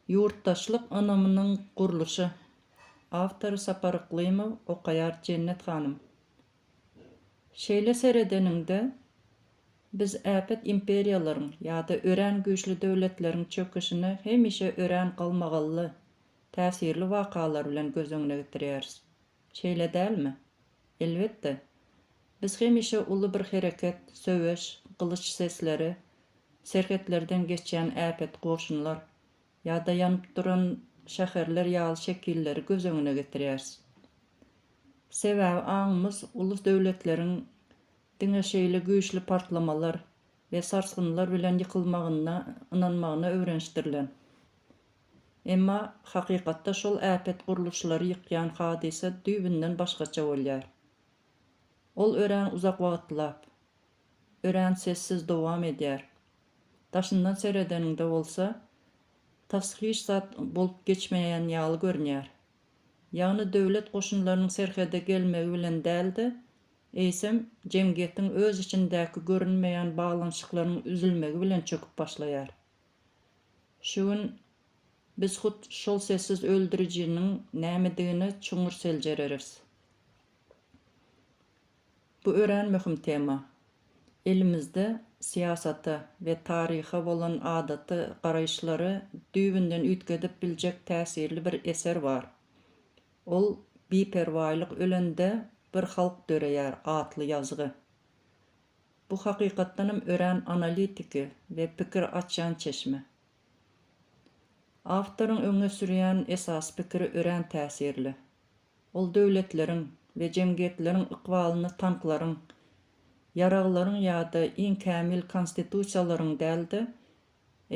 Yurttaşlyk anamynyň guruluşy. Awtor Sapar Yklymow, okaýar Cennet hanym. Şeýle seredeninde biz äpet imperiýalaryň ýa-da ören güýçli döwletleriň çöküşini hemişe ören galmagally, täsirli wakalar bilen göz öňüne getirýäris. Şeýle dälmi? Elbetde. Biz hemişe uly bir hereket, söweş, gylyç sesleri, serhetlerden geçýän äpet goşunlar ýa-da ýanyp duran şäherler ýaly şekilleri göz öňüne getirýäris. Sebäbi aňymyz ulus döwletleriň diňeşeýli güýçli partlamalar we sarsgynlar bilen ýykylmagyna ynanmagyna öwrenişdirilen. Emma hakykatda şol äpet guruluşlary ýykýan hadise düýbinden başgaça bolýar. Ol ören uzak wagtlap, ören sessiz dowam edýär. Daşyndan seredeninde bolsa, tashiş zat bolup geçmeýän ýaly görünýär. Ýagny döwlet goşunlarynyň serhede gelmegi bilen däldi, eýsem jemgyýetiň öz içindäki görünmeýän baglanyşyklaryň üzülmegi bilen çöküp başlaýar. Şu gün biz hut şol sessiz öldürijiniň nämedigini çuňur seljereris. Bu ören möhüm tema. Elimizde siyasata ve tariha bolan adaty garaýşlary düýbinden üýtgedip biljek täsirli bir eser var. Ol biperwaýlyk ölende bir halk döreýär atly ýazgy. Bu hakykatdanam ören analitiki we pikir açan çeşme. Awtoryň öňe sürýän esas pikiri ören täsirli. Ol döwletleriň we jemgyýetleriň ykbalyny tanklaryň, yaraglaryň ýa-da iň kämil konstitusiýalaryň däldi,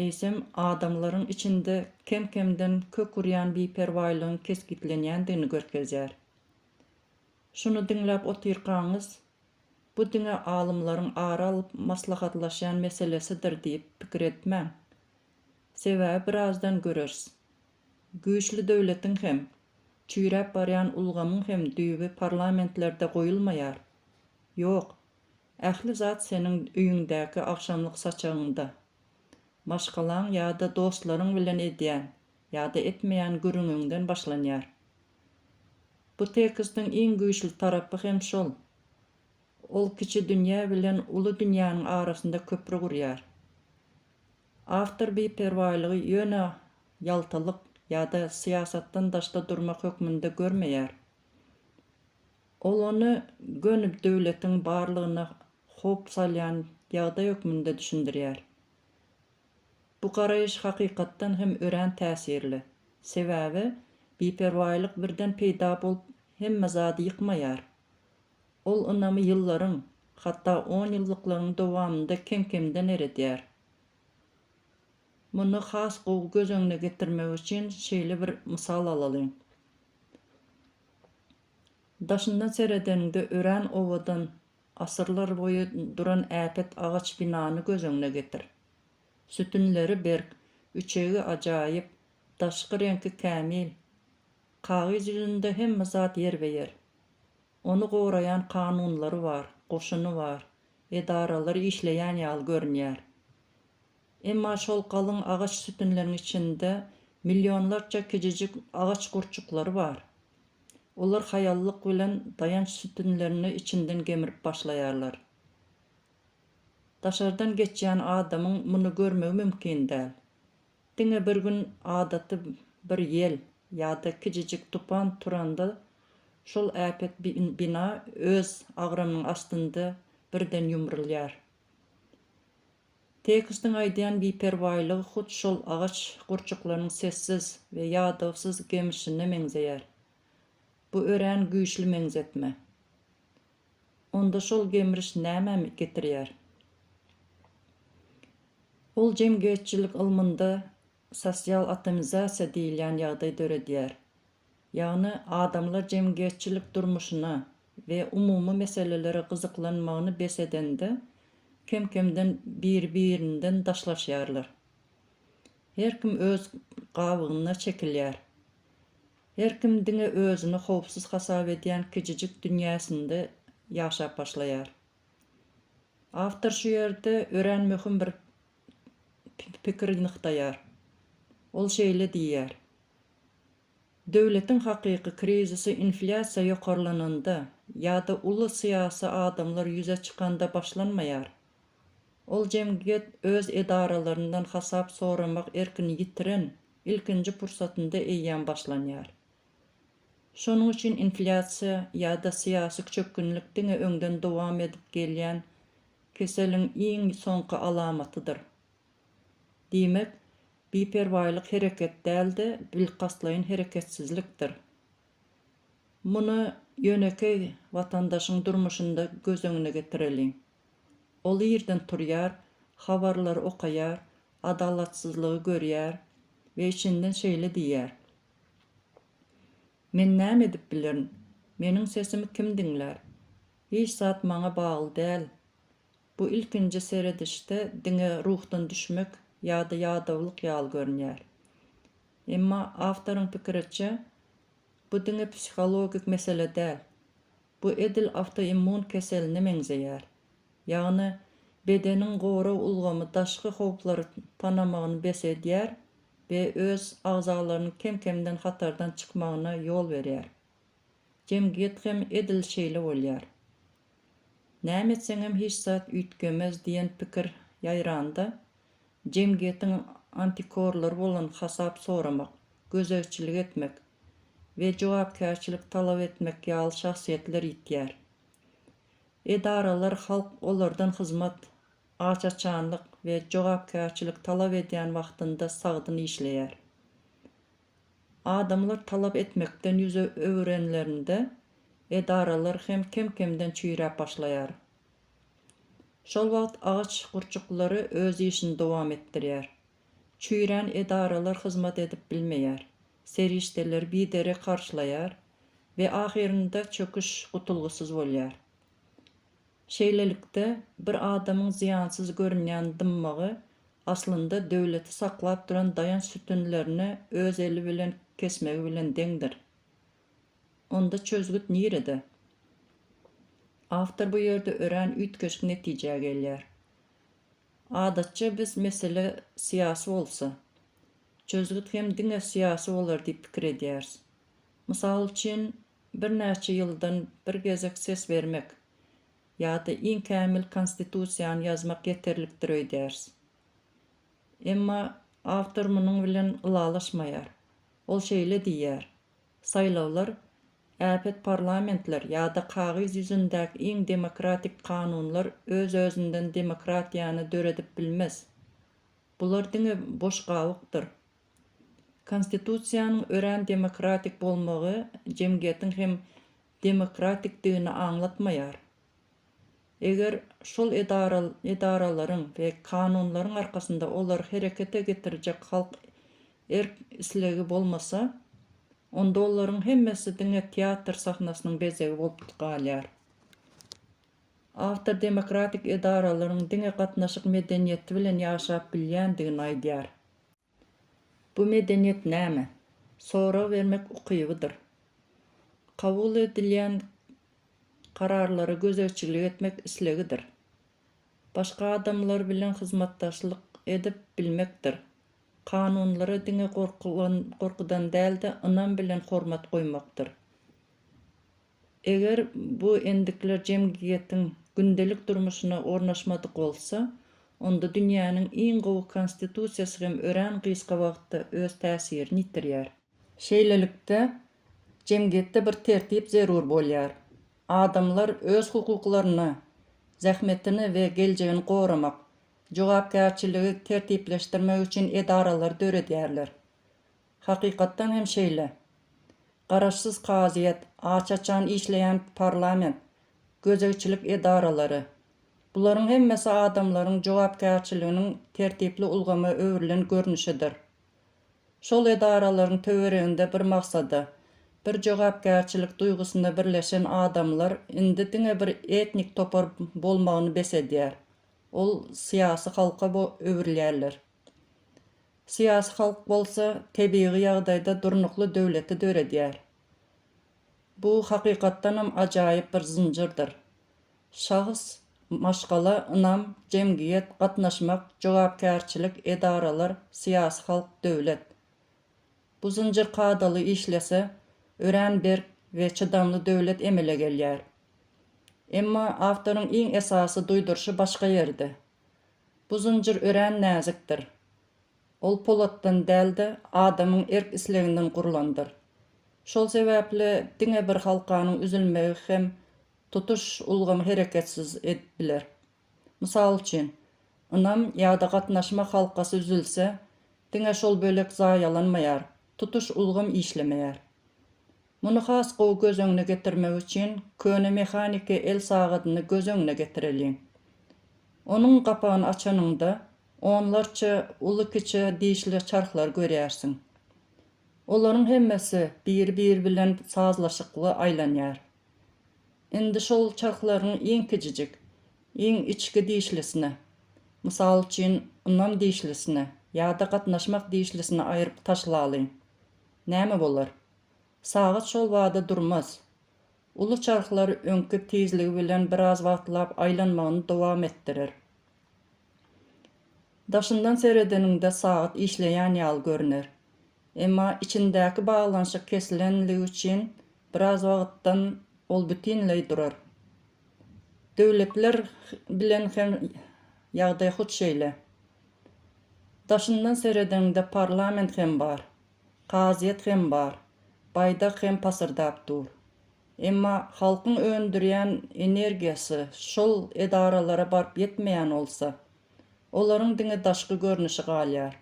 eýsem adamlaryň içinde kem-kemden kök urýan biperwaýlygyň keskitlenýändigini görkezýär. Şunu diňläp otyrkaňyz, bu diňe alymlaryň ara alyp maslahatlaşýan meselesidir diýip pikir etmäň. Sebäbi birazdan göreriz. Güýçli döwletiň hem, çüýräp barýan ulgamyň hem düýbi parlamentlerde goýulmaýar. Ýok, ähli zat seniň üýüňdäki akşamlyk saçagyňda. Maşgalaň ýa-da dostlaryň bilen edýän ýa-da etmeýän gürüňiňden başlanýar. Bu tekstiň iň güýçli tarapy hem şol. Ol kiçi dünýä bilen uly dünýäniň arasynda köprü gurýar. Awtor biperwaýlygy ýöne ýaltalyk ýa-da siýasatdan daşda durmak hökmünde görmeýär. Ol ony gönüp döwletiň barlygyna hop salýan ýagdaý hökmünde düşündirýär. Bu garaýyş hakykatdan hem ören täsirli. Sebäbi biperwaýlyk birden peýda bolup hemme zady ýykmaýar. Ol ynamy ýyllaryň, hatda 10 ýyllyklaryň dowamında kem-kemden eredýär. Muny has gowy göz öňüne getirmek üçin şeýle bir mysal alalyň. Daşyndan seredeninde ören owadan asyrlar boýu duran äpet agaç binany göz öňüne getir. Sütünleri berk, üçegi ajaýyp, daşky reňki kämil. Kagyz ýüzünde hemme zat ýer. Onu goraýan kanunlary bar, goşuny bar, edaralary işleýän ýaly görünýär. Emma şol galyň agaç sütünleriň içinde milyonlarça kicicik agaç gurçuklary bar. Olar hayallyk bilen dayanç sütünlerini içinden gemirip başlaýarlar. Daşardan geçýän adamyň muny görmegi mümkin däl. Diňe bir gün adaty bir ýel ýa-da kicicik tupan turanda şol äpet bina öz agramynyň astynda birden ýumrylýar. Tekstiň aýdýan biperwaýlygy hut şol agaç gurçuklarynyň sessiz we ýadawsyz gemişine meňzeýär. Bu ören güýçli meňzetme. Onda şol gemiriş näme getirýär? Ol jemgyýetçilik ilmynda sosial atomizasiýa diýilen ýagdaý döredýär. Ýagny adamlar jemgyýetçilik durmuşyna we umumy meselelere gyzyklanmagyny besedende kem-kemden bir-birinden daşlaşýarlar. Her kim öz gabygyna çekilýär. Her kim diňe özüni howpsuz hasap edýän kicicik dünýäsinde ýaşap başlaýar. Awtor şu ýerde ören möhüm bir pikir nyktaýar. Ol şeýle diýýär. Döwletiň hakyky krizisi inflasiýa ýokarlananda ýa-da uly syýasy adamlar ýüze çykanda başlanmaýar. Ol jemgyýet öz edaralaryndan hasap soramak erkini ýitiren ilkinji pursatynda eýýän başlanýar. Şonuň üçin inflasiýa ýa-da syýasy çökünlik diňe öňden dowam edip gelýän keseliň iň soňky alamatydyr. Diýmek, biperwaýlyk hereket däldi, bilkaslayyn hereketsizlikdir. Muny ýönekey watandaşyň durmuşynda göz öňüne getireliň. Ol ýerden turýar, habarlary okaýar, adalatsyzlygy görýär we içinden şeýle diýýär. Men näme edip bilerin? Meniň sesimi kim diňlär? Hiç zat maňa bagly däl. Bu ilkinji seredişde diňe ruhdan düşmek ýa-da ýadawlyk ýaly görünýär. Emma awtoryň pikiriçe, bu diňe psikologik mesele däl. Bu edil autoimmun keseline meňzeýär. Ýagny bedeniň gowra ulgamy daşky howplary tanamagyny besedýär we öz agzalarynyň kem-kemden hatardan çykmagyna ýol berýär. Jemgyýet hem edil şeýle bolýar. Näme etseňem hiç zat üýtgemez diýen pikir ýaýranda, jemgyýetiň antikorlary bolan hasap soramak, gözegçilik etmek we jogapkärçilik talap etmek ýaly şahsiýetler ýitýär. Edaralar halk olardan hyzmat, açaçanlyk we jogapkärçilik talap edýän wagtynda sagdyny işleýär. Adamlar talap etmekden ýüze öwrenlerinde edaralar hem kem-kemden çüýräp başlaýar. Şol wagt agaç gurçuklary öz işini dowam etdirýär. Çüýrän edaralar hyzmat edip bilmeýär. Serişdeler bidere karşılayar we ahirinde çöküş gutulgusyz bolýar. Şeýlelikde bir adamyň ziýansyz görünýän dymmagy aslynda döwleti saklap duran dayan sütünlerini öz eli bilen kesmegi bilen deňdir. Onda çözgüt nirede? Awtor bu ýerde ören üýtgeçik netijäge gelýär. Adatça biz mesele syýasy bolsa, çözgüt hem diňe syýasy bolar diýip pikir edýäris. Mysal üçin bir näçe ýyldan bir gezek ses bermek ýa-da iň kämil konstitusiýany ýazmak ýeterlikdir öýdäris. Emma awtor munyň bilen ylalaşmaýar. Ol şeýle diýýär. Saýlawlar äpet parlamentler ýa-da kagyz ýüzündäki iň demokratik kanunlar öz-özünden demokratiýany döredip bilmez. Bular diňe boş gawykdyr. Konstitusiýanyň ören demokratik bolmagy jemgyýetiň hem demokratikdigini aňlatmaýar. Eger şol edaralaryň we kanunlaryň arkasynda olar herekete getirjek halk islegi bolmasa, onda olaryň hemmesi diňe teatr sahnasynyň bezegi bolup galýar. Awtor demokratik edaralaryň diňe gatnaşyk medeniýeti bilen ýaşap bilýändigini aýdýar. Bu medeniýet näme? Sora vermek ukybydyr. Kabul edilýän kararlary gözegçilik etmek islegidir. Başga adamlar bilen hyzmatdaşlyk edip bilmekdir. Kanunlara diňe gorkudan däl-de ynam bilen hormat goýmakdyr. Eger bu endikler jemgyýetiň gündelik durmuşyna ornaşmadyk bolsa, onda dünýäniň iň gowy konstitusiýasy hem ören gysga wagtda öz täsirini ýitirýär. Şeýlelikde jemgyýetde bir tertip zerur bolýar. Adamlar öz hukuklaryny, zähmetini we geljegini goramak, jogapkärçiligi tertipleşdirmek üçin edaralar döredýärler. Hakykatdan hem şeýle. Garaşsyz kaziýet, açaçan işleýän parlament, gözegçilik edaralary. Bularyň hemmesi adamlaryň jogapkärçiliginiň tertipli ulgamy öwrilen görnüşidir. Şol edaralaryň töwereginde bir maksada, bir jogapkärçilik duýgusynda birleşen adamlar indi diňe bir etnik topar bolmagyny besedýär. Ol syýasy halka öwrilýärler. Syýasy halk bolsa tebii ýagdaýda durnukly döwleti döredýär. Bu hakykatdan hem ajaýyp bir zynjyrdyr. Şahs, maşgala, ynam, jemgyýet, gatnaşmak, jogapkärçilik, edaralar, syýasy halk, döwlet. Bu zincir kadalı işlese, ören berk ve çıdamlı dövlet emele gelýär. Emma awtoryň iň esasy duýdurşy başga ýerde. Bu zincir ören näzikdir. Ol polatdan däldi, adamyň erk isleginden gurulandyr. Şol sebäpli diňe bir halkanyň üzülmegi hem tutuş ulgamy hereketsiz etbiler. Mysal üçin, ynam ýa-da gatnaşma halkasy üzülse, diňe şol bölek zaýalanmaýar, tutuş ulgam işlemeýär. Muny has gowy göz öňüne getirmek üçin köne mehaniki el sagadyny göz öňüne getireliň. Onuň gapagyny açanyňda onlarça uly kiçi diýişli çarklar görýärsiň. Olaryň hemmesi bir bilen sazlaşykly aýlanýar. Indi şol çarklaryň iň kiçijik, iň içki diýişlisine, mysal üçin ynam diýişlisine ýa-da gatnaşmak diýişlisine aýryp taşlalyň. Näme bolar? Sagat şol wagda durmaz. Uly çarklar öňkü tezligi bilen biraz wagtlap aýlanmagyny dowam etdirir. Daşyndan seredeninde sagat işleýän ýaly görünür. Emma içindäki baglanşyk kesilenligi üçin biraz wagtdan ol bütünlei durar. Döwletler bilen hem ýagdaý hutşeýle. Daşyndan seredeninde parlament hem bar, kaziýet hem bar, baýdak hem pasırdap dur. Emma halkyň öndürýän energiýasy şol edaralara barp ýetmeýän bolsa, olaryň diňe daşky görnüşi galýar.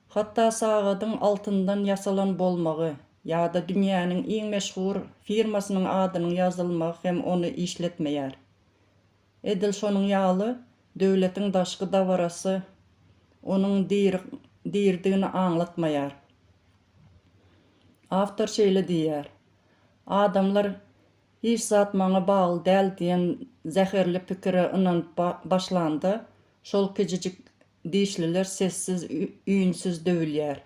Hatta sagadyň altyndan ýasalan bolmagy ýa-da dünýäniň iň meşhur firmasynyň adynyň ýazylmagy hem ony işletmeýär. Edil şonuň ýaly döwletiň daşky dawarasy onuň diýirdigini aňlatmaýar. Awtor şeýle diýär: adamlar hiç zat maňa bagly däl diýen zäherli pikire ynanyp başlandy, şol kiçijik diýişliler sessiz, üýünsiz döwülýär.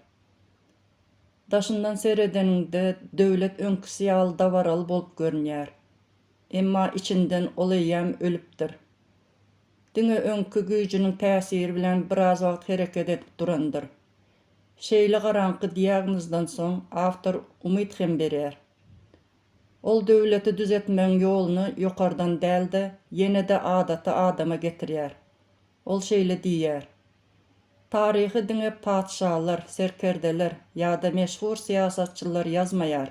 Daşyndan seredeninde döwlet öňküsi ýaly dawaraly bolup görünýär. Emma içinden olaýam ölüpdir. Diňe öňkü güýjüniň täsiri bilen biraz wagt hereket edip durandyr. Şeýle garaňky diagnozdan soň awtor umyt hem berýär. Ol döwleti düzeltmeň ýoluny ýokardan däldi, ýene-de adaty adama getirýär. Ol şeýle diýär: taryhy diňe padşalar, serkerdeler ýa-da meşhur siýasatçylar ýazmaýar.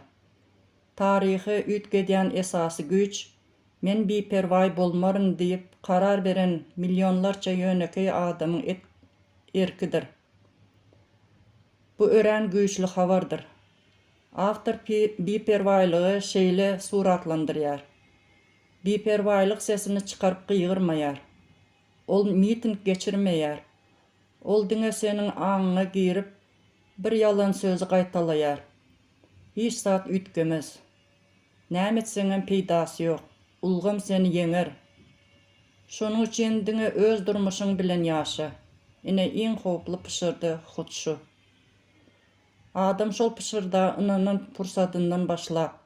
Taryhy üýtgedýän esasy güç, men biperway bolmaryn diýip karar beren milyonlarça ýönekey adamyň erkidir. Bu ören güýçli habardyr. Awtor biperwaylygy şeýle suratlandyrýar. Biperwaylyk sesini çykaryp gyýgyrmaýar. Ol miting geçirmeýär. Ol diňe seniň aňyna girip bir ýalan sözi gaýtalaýar. Hiç zat üýtgemez. Näme etseňem peýdasy ýok. Ulgam seni ýeňer. Şonuň üçin diňe öz durmuşyň bilen ýaşa. Ine iň howply pişirdi hut şu. Adam şol pişirda ınanan pursatyndan başlap,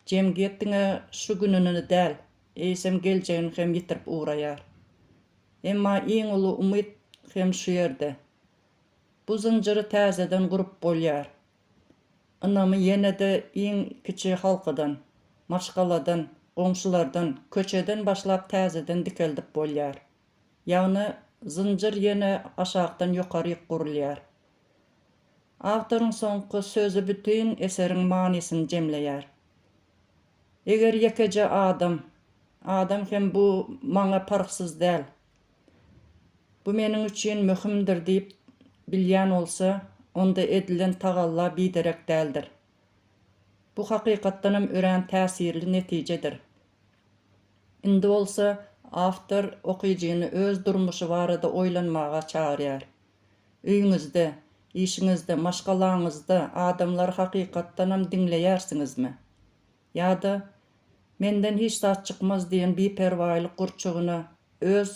jemgyýet diňe şu gününi däl, eýsem geljegini hem ýitirip uğraýar. Emma iň uly umyt hem şu ýerde. Bu zinciri täzeden gurup bolýar. Ynamy ýene-de iň kiçi halkydan, maşgaladan, oňşulardan, köçeden başlap täzeden dikeldip bolýar. Ýagny zincir ýene aşagdan ýokary gurulýar. Awtoryň soňky sözü bütün eseriň manysyn jemleýär. Eger ýekeje adam hem bu maňa parksyz däl. Bu meniň üçin möhümdir diýip bilýän bolsa, onda edilen tagalla biderek däldir. Bu hakykatdanam ören täsirli netijedir. Indi bolsa, awtor okyjyny öz durmuşy barada oýlanmaga çagyrýar. Üýüňizde, işiňizde, maşgalaňyzda adamlar hakykatdanam diňleýärsiňizmi? Ýa-da menden hiç zat çykmaz diýen biperwaylyk gurçugyna öz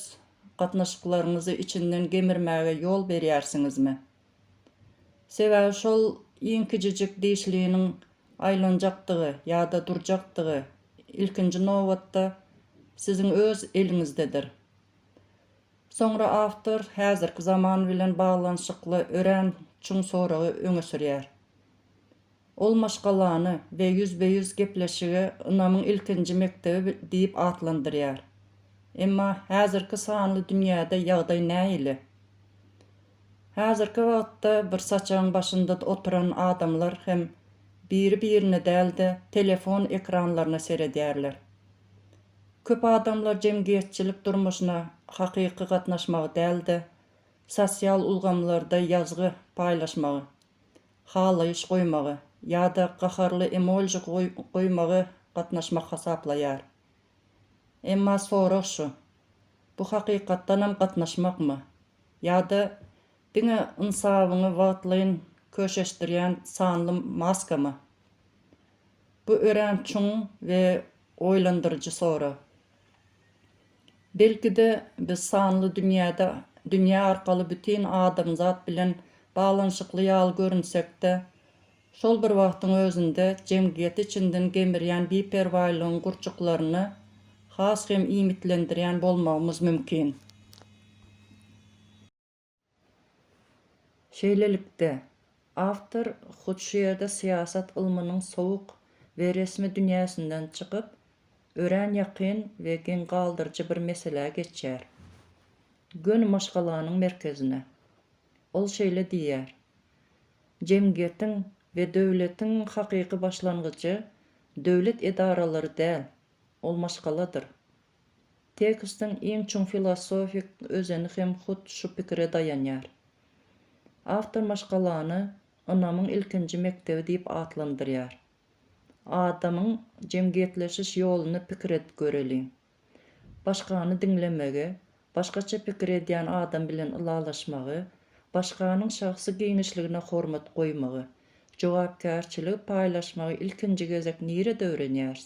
gatnaşyklaryňyzy içinden gemirmäge ýol berýärsiňizmi? Sebäbi şol iň kiçijik diýişliginiň aýlanjakdygy ýa-da durjakdygy ilkinji nowatda siziň öz eliňizdedir. Soňra awtor häzirki zaman bilen baglanşykly ören çuň soragy öňe sürýär. Ol maşgalany we yüzbe-yüz gepleşigi ynamyň ilkinji mektebi diýip atlandyrýar. Emma häzirki sanly dünýäde ýagdaý näýili? Häzirki wagtda bir saçagyň başynda oturan adamlar hem biri-birini däl-de telefon ekranlaryna seredýärler. Köp adamlar jemgyýetçilik durmuşyna hakyky gatnaşmagy däl-de sosial ulgamlarda ýazgy paýlaşmagy, halaýyş goýmagy ýa-da gaharly emoji goýmagy gatnaşmak hasaplaýar. Emma sorak şu, bu hakykatdanam gatnaşmakmy? Ýa-da diňe insabyny wagtlaýyn köşeşdirýän sanly maskamy? Bu ören çuň we oýlandyrjy sorak. Belki-de biz sanly dünýä arkaly bütün adamzat bilen balanşykly ýaly görünsek-de, şol bir wagtyň özünde jemgyýet içinden gemirýän biperwaýlygyň gurçuklaryny has hem imitlendirýän bolmagymyz mümkin. Şeýlelikde, awtor hut şu ýerde siýasat ilminiň sowuk we resmi dünýäsinden çykyp, ören ýakyn we geň galdyrjy bir mesele geçýär. Gön maşgalanyň merkezine. Ol şeýle diýär. Jemgyýetiň we döwletiň hakyky başlangyjy döwlet edaralary däl, ol maşgaladyr. Tekstiň iň çuň filosofik özeni hem hut şu pikire daýanýar. Awtor maşgalany ynamyň ilkinji mektebi diýip atlandyrýar. Adamyň jemgyýetleşiş ýoluny pikir edip göreli. Başgany diňlemegi, başgaça pikir edýän adam bilen ylalaşmagy, başganyň şahsy giňişligine hormat goýmagy, jogapkärçiligi paýlaşmagy ilkinji gezek nirede öwrenýäris?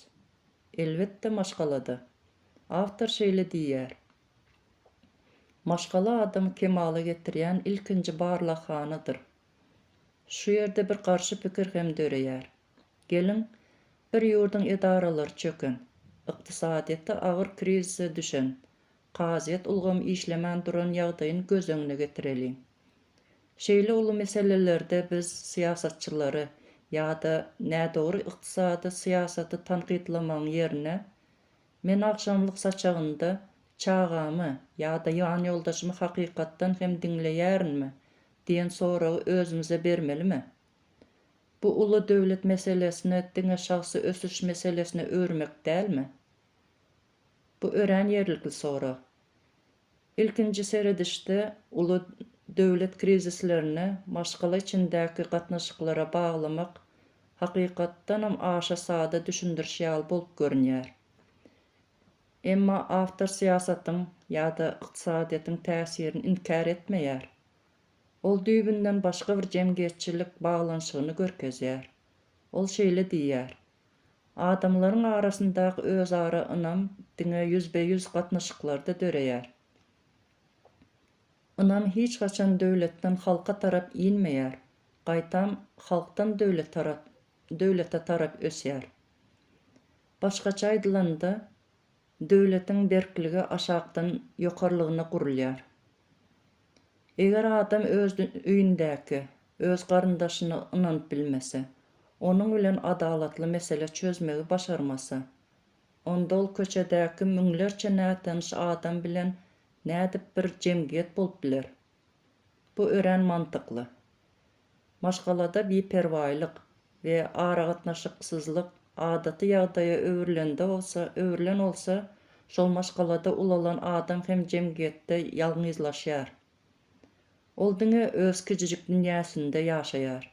Elbetde maşgalada. Awtor şeýle diýär. Maşgala adamy kemala getirýän ilkinji barlakhanydyr. Şu ýerde bir garşy pikir hem döreýär. Gelin, bir ýurdyň edaralary çöken, ykdysadyýetde agyr krizise düşen, gaziýet ulgamy işlemän duran ýagdaýyny göz öňüne getireli. Şeýle uly meselelerde biz siýasatçylary ýa-da nädogry ykdysady siýasaty tanqidlamagyň ýerine men akşamlyk saçagynda çağamy ýa-da ýan ýoldaşymy hakykatdan hem diňleýärinmi diýen soragy özümize bermelimi? Bu uly döwlet meselesine diňe şahsy ösüş meselesine öwürmek dälmi? Bu ören ýerlikli sorak. İlkinji seredişde uly döwlet krizislerini maşgala içindäki gatnaşyklara baglamak hakykatdanam aşa sada düşündirşýär bolup görünýär. Emma awtor siýasatyň ýa-da ykdysadyýetyň täsirini inkar etmeýär. Ol düýbünden başga bir jemgyýetçilik baglanşygyny görkezýär. Ol şeýle diýär. Adamlaryň arasyndaky özara ynam diňe yüzbe-yüz gatnaşyklarda döreýär. Ynam hiç gaçan döwletden halka tarap inmeýär. Gaýtam halkdan döwlete tarap ösýär. Başgaça aýdylanda, döwletiň berkligi aşagdan ýokarlygyna gurulýar. Eger adam öz öýündäki, öz garyndaşyny ynanyp bilmese, onuň bilen adalatly mesele çözmegi başarmasa, onda ol köçedäki müňlerçe nätaniş adam bilen nädip bir jemgyýet bolup biler. Bu ören mantykly. Maşgalada biperwaýlyk we ara gatnaşyksyzlyk adaty ýagdaýa öwürlen olsa, şol maşgalada ulalan adam hem jemgyýetde ýalňyzlaşýar. Ol diňe öz kijijik dünýäsinde ýaşaýar.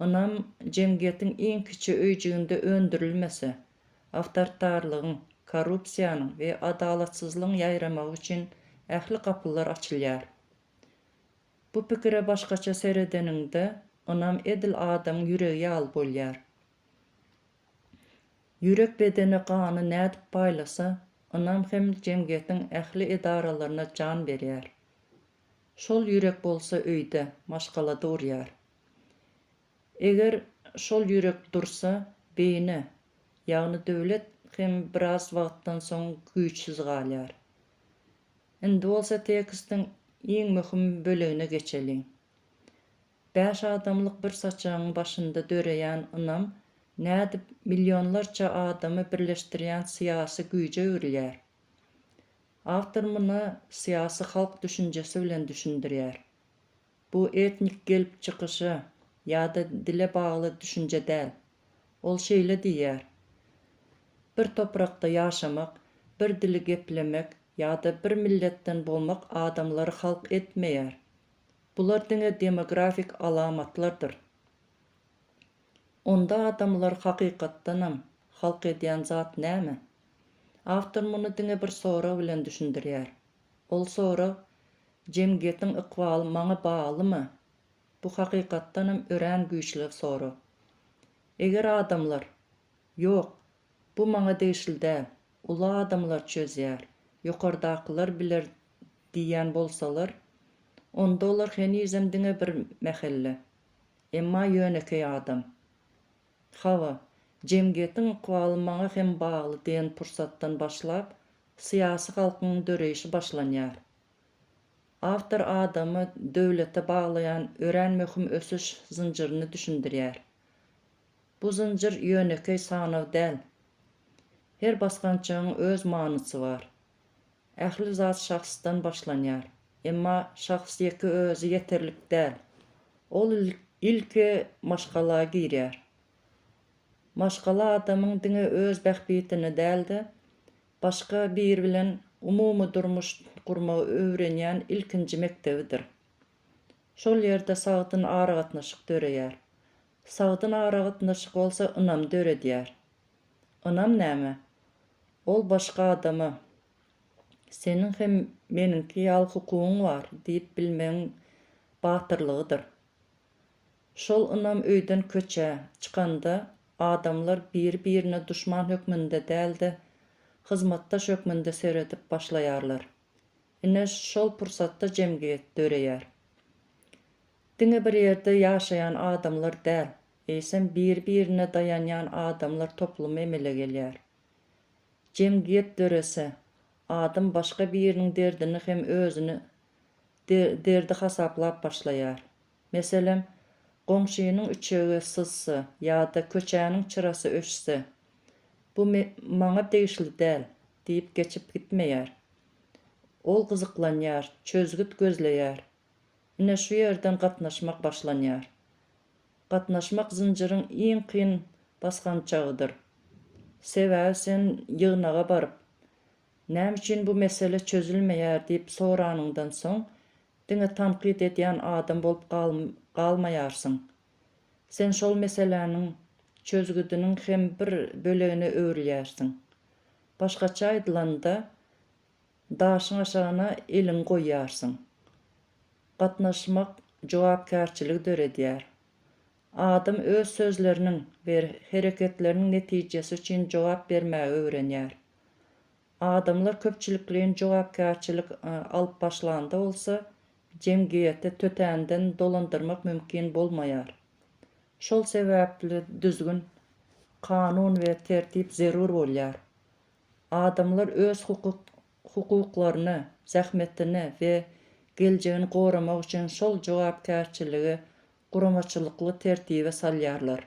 Ynam jemgyýetiň iň kiçi öýjiginde öndürilmese, awtoritarlygyň, korrupsiýanyň we adalatsyzlygyň ýaýramagy üçin ähli kapylar açylýar. Bu pikire başgaça seredeninde ynam edil adam ýüregi ýaly bolýar. Ýürek bedeni gany nädip paýlasa, ynam hem jemgyýetiň ähli edaralaryna jan berýär. Şol ýürek bolsa öýde, maşgalada urýar. Eger şol ýürek dursa, beýni, ýagny döwlet hem biraz wagtdan soň güýçsiz galýar. Indi bolsa tekstiň iň möhüm bölegine geçeli. 5 adamlyk bir saçagyň başynda döreýän ynam nädip milyonlarça adamy birleşdirýän syýasy güýje öwrilýär. Awtor muny syýasy halk düşünjesi bilen düşündirýär. Bu etnik gelip çykyşy ýa-da dile bagly düşünje däl. Ol şeýle diýär. Bir toprakda ýaşamak, bir dili geplemek ýa-da bir milletden bolmak adamlary halk etmeýär. Bular diňe demografik alamatlardyr. Onda adamlar hakykatdanam halk edýän zat näme? Awtor muny diňe bir sorag bilen düşündirýär. Ol sorag, jemgyýetiň ykbaly maňa baglymy? Bu hakykatdanam örän güýçli sorag. Eger adamlar, ýok, bu maňa degişli däl, ula adamlar çözýär, ýokardakylar biler diýen bolsalar, onda olar henizem diňe bir mähelle. Emma ýönekey adam. Hawa, jemgyýetiň ykbaly maňa hem bagly diýen pursatdan başlap, syýasy halkyň döreýişi başlanýar. Awtor adamy döwlete baglayan örän möhüm ösüş zynjyryny düşündirýär. Bu zynjyr ýönekey sanaw däl. Her baskançyň öz manysy bar. Ähli zat şahsdan başlanýar. Emma şahsyýetki özü ýeterlik däl. Ol ilki maşgala girýär. Maşgala adamyň diňe öz bähbitini däldi, başga bir bilen umumy durmuş gurmagy öwrenýän ilkinji mektebidir. Şol ýerde sagdyn aragatnaşyk döreýär. Sagdyn aragatnaşyk bolsa ynam döredýär. Ynam näme? Ol başga adamy "Seniň hem meninki ýaly hukugyň bar" diýip bilmeň batyrlygydyr. Şol ynam öýden köçe çykanda adamlar bir-birine duşman hökmünde däldi, hyzmatdaş hökmünde seredip başlaýarlar. Ine şol pursatda jemgyýet döreýär. Diňe bir ýerde ýaşaýan adamlar däl, eýsem bir-birine dayanýan adamlar toplumy emele gelýär. Jemgyýet dörese, adam başga biriniň derdini hem özüni derdi hasaplap başlaýar. Meselem, goňşynyň üçegi sızsy ýa-da köçäniň çyrasy öşse, bu maňa degişli däl diýip geçip gitmeýär. Ol gyzyklanýar, çözgüt gözleýär. Ine şu ýerden gatnaşmak başlanýar. Gatnaşmak zynjyryň iň kyn basgançagydyr. Sebäbi sen ýygnaga baryp, "Näme üçin bu mesele çözülmeýär?" diýip soranyňdan soň, diňe tanqid edýän adam bolup galmaýarsyň. Sen şol meseleniň çözgüdiniň hem bir bölegine öwrilýärsiň. Başgaça aýdylanda, daşyň aşagyna elin goýýarsyň. Gatnaşmak jogapkärçilik döredýär. Adam öz sözleriniň we hereketleriniň netijesi üçin jogap bermäge öwrenýär. Adamlar köpçülikliň jogapkärçilik alyp başlanda bolsa, jemgyýeti tötänden dolandyrmak mümkin bolmaýar. Şol sebäpli düzgün kanun we tertip zerur bolýar. Adamlar öz hukuklaryny, zähmetini we geljegini goramak üçin şol jogapkärçiligi guramaçylykly tertibe salýarlar.